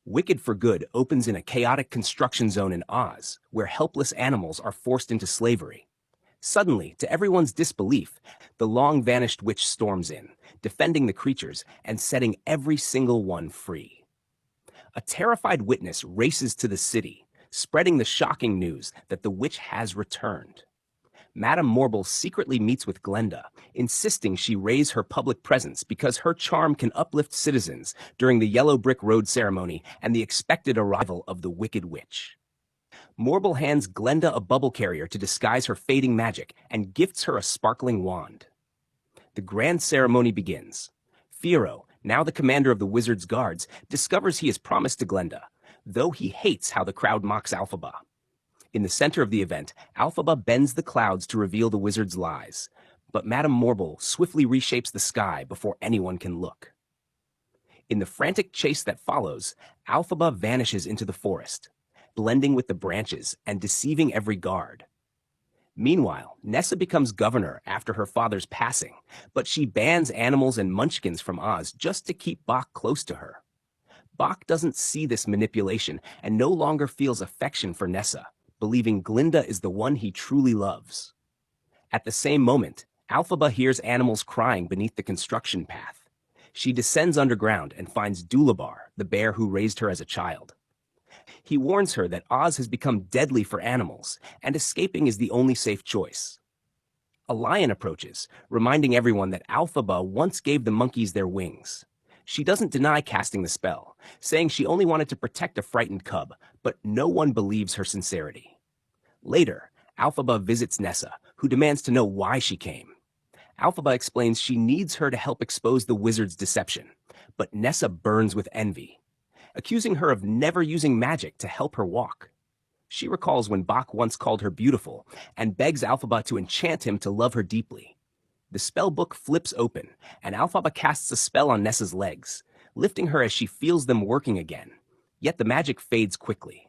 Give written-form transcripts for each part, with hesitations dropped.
Wicked for Good opens in a chaotic construction zone in Oz, where helpless animals are forced into slavery. Suddenly, to everyone's disbelief, the long-vanished witch storms in, defending the creatures and setting every single one free. A terrified witness races to the city, spreading the shocking news that the witch has returned. Madame Morble secretly meets with Glenda, insisting she raise her public presence because her charm can uplift citizens during the Yellow Brick Road ceremony and the expected arrival of the Wicked Witch. Morble hands Glenda a bubble carrier to disguise her fading magic and gifts her a sparkling wand. The grand ceremony begins. Fiyero, now the commander of the Wizard's Guards, discovers he has promised to Glenda, though he hates how the crowd mocks Elphaba. In the center of the event, Elphaba bends the clouds to reveal the wizard's lies, but Madame Morble swiftly reshapes the sky before anyone can look. In the frantic chase that follows, Elphaba vanishes into the forest, blending with the branches and deceiving every guard. Meanwhile, Nessa becomes governor after her father's passing, but she bans animals and munchkins from Oz just to keep Boq close to her. Boq doesn't see this manipulation and no longer feels affection for Nessa, believing Glinda is the one he truly loves. At the same moment, Elphaba hears animals crying beneath the construction path. She descends underground and finds Dulabar, the bear who raised her as a child. He warns her that Oz has become deadly for animals, and escaping is the only safe choice. A lion approaches, reminding everyone that Elphaba once gave the monkeys their wings. She doesn't deny casting the spell, saying she only wanted to protect a frightened cub, but no one believes her sincerity. Later, Elphaba visits Nessa, who demands to know why she came. Elphaba explains she needs her to help expose the wizard's deception, but Nessa burns with envy, accusing her of never using magic to help her walk. She recalls when Boq once called her beautiful and begs Elphaba to enchant him to love her deeply. The spell book flips open, and Elphaba casts a spell on Nessa's legs, lifting her as she feels them working again. Yet the magic fades quickly.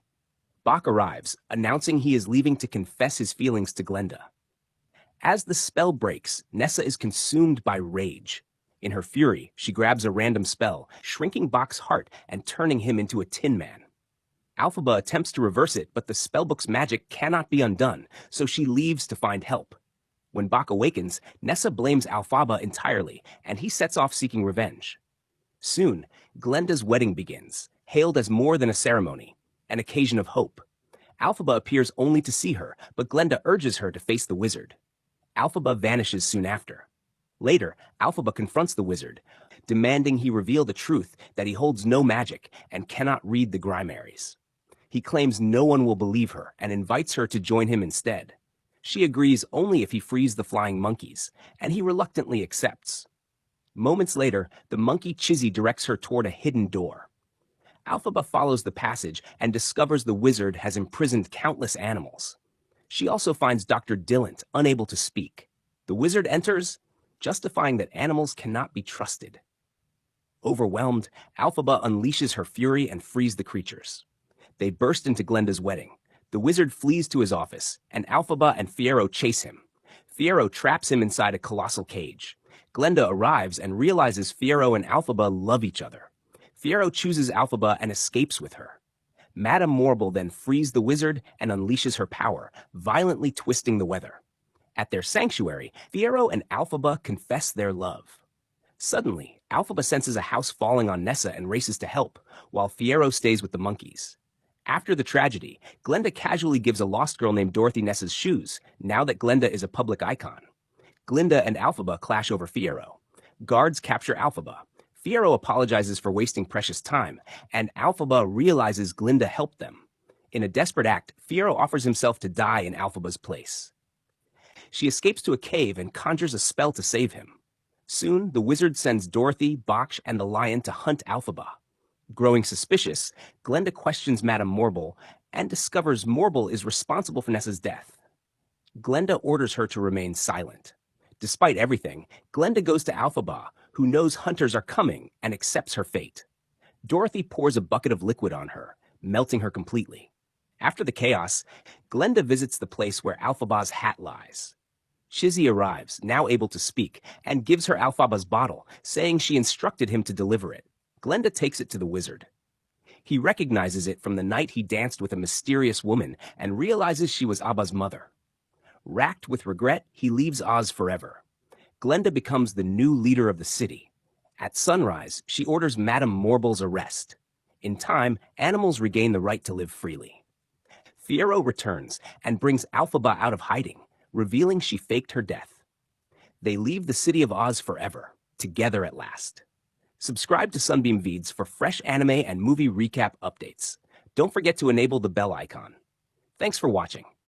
Boq arrives, announcing he is leaving to confess his feelings to Glenda. As the spell breaks, Nessa is consumed by rage. In her fury, she grabs a random spell, shrinking Boq's heart and turning him into a Tin Man. Elphaba attempts to reverse it, but the spellbook's magic cannot be undone, so she leaves to find help. When Boq awakens, Nessa blames Elphaba entirely, and he sets off seeking revenge. Soon, Glenda's wedding begins, hailed as more than a ceremony, an occasion of hope. Elphaba appears only to see her, but Glenda urges her to face the wizard. Elphaba vanishes soon after. Later, Elphaba confronts the wizard, demanding he reveal the truth that he holds no magic and cannot read the Grimaries. He claims no one will believe her and invites her to join him instead. She agrees only if he frees the flying monkeys, and he reluctantly accepts. Moments later, the monkey Chizzy directs her toward a hidden door. Elphaba follows the passage and discovers the wizard has imprisoned countless animals. She also finds Dr. Dillant unable to speak. The wizard enters, justifying that animals cannot be trusted. Overwhelmed, Elphaba unleashes her fury and frees the creatures. They burst into Glenda's wedding. The wizard flees to his office, and Elphaba and Fiyero chase him. Fiyero traps him inside a colossal cage. Glenda arrives and realizes Fiyero and Elphaba love each other. Fiyero chooses Elphaba and escapes with her. Madame Morble then frees the wizard and unleashes her power, violently twisting the weather. At their sanctuary, Fiyero and Elphaba confess their love. Suddenly, Elphaba senses a house falling on Nessa and races to help, while Fiyero stays with the monkeys. After the tragedy, Glenda casually gives a lost girl named Dorothy Nessa's shoes, now that Glenda is a public icon. Glinda and Elphaba clash over Fiyero. Guards capture Elphaba. Fiyero apologizes for wasting precious time, and Elphaba realizes Glinda helped them. In a desperate act, Fiyero offers himself to die in Elphaba's place. She escapes to a cave and conjures a spell to save him. Soon, the wizard sends Dorothy, Boq, and the lion to hunt Elphaba. Growing suspicious, Glenda questions Madame Morble and discovers Morble is responsible for Nessa's death. Glenda orders her to remain silent. Despite everything, Glenda goes to Elphaba, who knows hunters are coming, and accepts her fate. Dorothy pours a bucket of liquid on her, melting her completely. After the chaos, Glenda visits the place where Elphaba's hat lies. Chizzy arrives, now able to speak, and gives her Elphaba's bottle, saying she instructed him to deliver it. Glenda takes it to the wizard. He recognizes it from the night he danced with a mysterious woman and realizes she was Abba's mother. Racked with regret, he leaves Oz forever. Glenda becomes the new leader of the city. At sunrise, she orders Madame Morble's arrest. In time, animals regain the right to live freely. Fiero returns and brings Alphaba out of hiding, revealing she faked her death. They leave the city of Oz forever, together at last. Subscribe to Sunbeam Vids for fresh anime and movie recap updates. Don't forget to enable the bell icon. Thanks for watching.